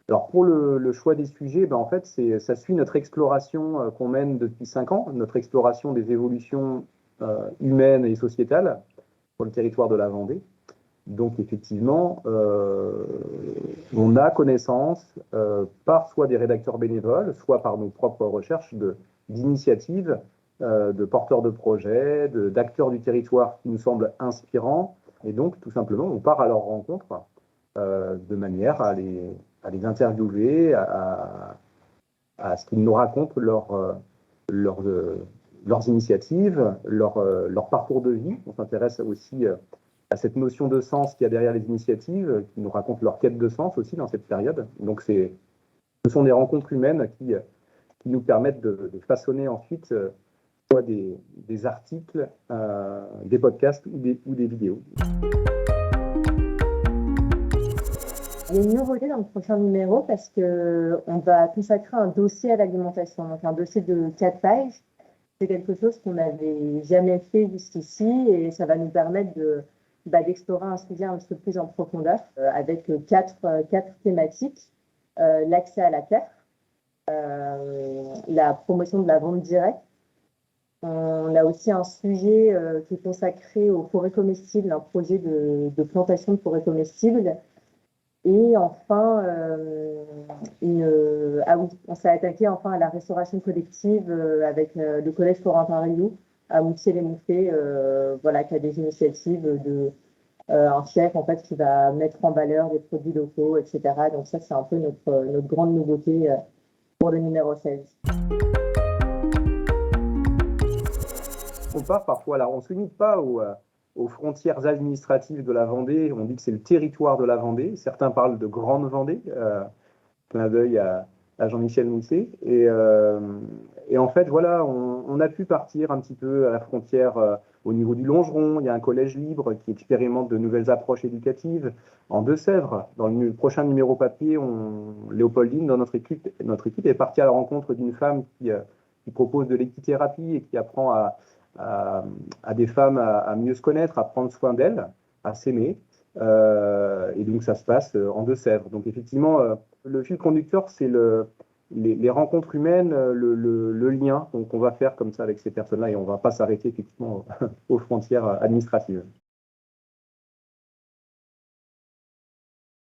Alors pour le choix des sujets, en fait, ça suit notre exploration qu'on mène depuis 5 ans, notre exploration des évolutions humaines et sociétales sur le territoire de la Vendée. Donc effectivement, on a connaissance par soit des rédacteurs bénévoles, soit par nos propres recherches d'initiatives, de porteurs de projets, d'acteurs du territoire qui nous semblent inspirants. Et donc tout simplement, on part à leur rencontre de manière à les interviewer, à ce qu'ils nous racontent leurs initiatives, leur parcours de vie. On s'intéresse aussi à cette notion de sens qu'il y a derrière les initiatives, qui nous racontent leur quête de sens aussi dans cette période. Donc ce sont des rencontres humaines qui nous permettent de façonner ensuite soit des articles, des podcasts ou des vidéos. Il y a une nouveauté dans le prochain numéro parce qu'on va consacrer un dossier à l'alimentation, donc un dossier de 4 pages. C'est quelque chose qu'on n'avait jamais fait jusqu'ici et ça va nous permettre d'explorer un sujet un petit peu plus en profondeur avec quatre thématiques. L'accès à la terre, la promotion de la vente directe. On a aussi un sujet qui est consacré aux forêts comestibles, un projet de plantation de forêts comestibles. Et enfin, on s'est attaqué enfin à la restauration collective avec le collège Florentin Rioux à Moutier-les-Monfets, qui a des initiatives un chef en fait qui va mettre en valeur des produits locaux, etc. Donc ça, c'est un peu notre grande nouveauté pour le numéro 16. On part parfois, on ne se limite pas aux frontières administratives de la Vendée. On dit que c'est le territoire de la Vendée. Certains parlent de Grande Vendée, clin d'œil à Jean-Michel Mousset. Et en fait, voilà, on a pu partir un petit peu à la frontière au niveau du Longeron. Il y a un collège libre qui expérimente de nouvelles approches éducatives en Deux-Sèvres. Dans le prochain numéro papier, Léopoldine, dans notre équipe est partie à la rencontre d'une femme qui propose de l'équithérapie et qui apprend à des femmes à mieux se connaître, à prendre soin d'elles, à s'aimer. Et donc ça se passe en Deux-Sèvres. Donc effectivement, le fil conducteur, c'est les rencontres humaines, le lien qu'on va faire comme ça avec ces personnes-là, et on ne va pas s'arrêter effectivement aux frontières administratives.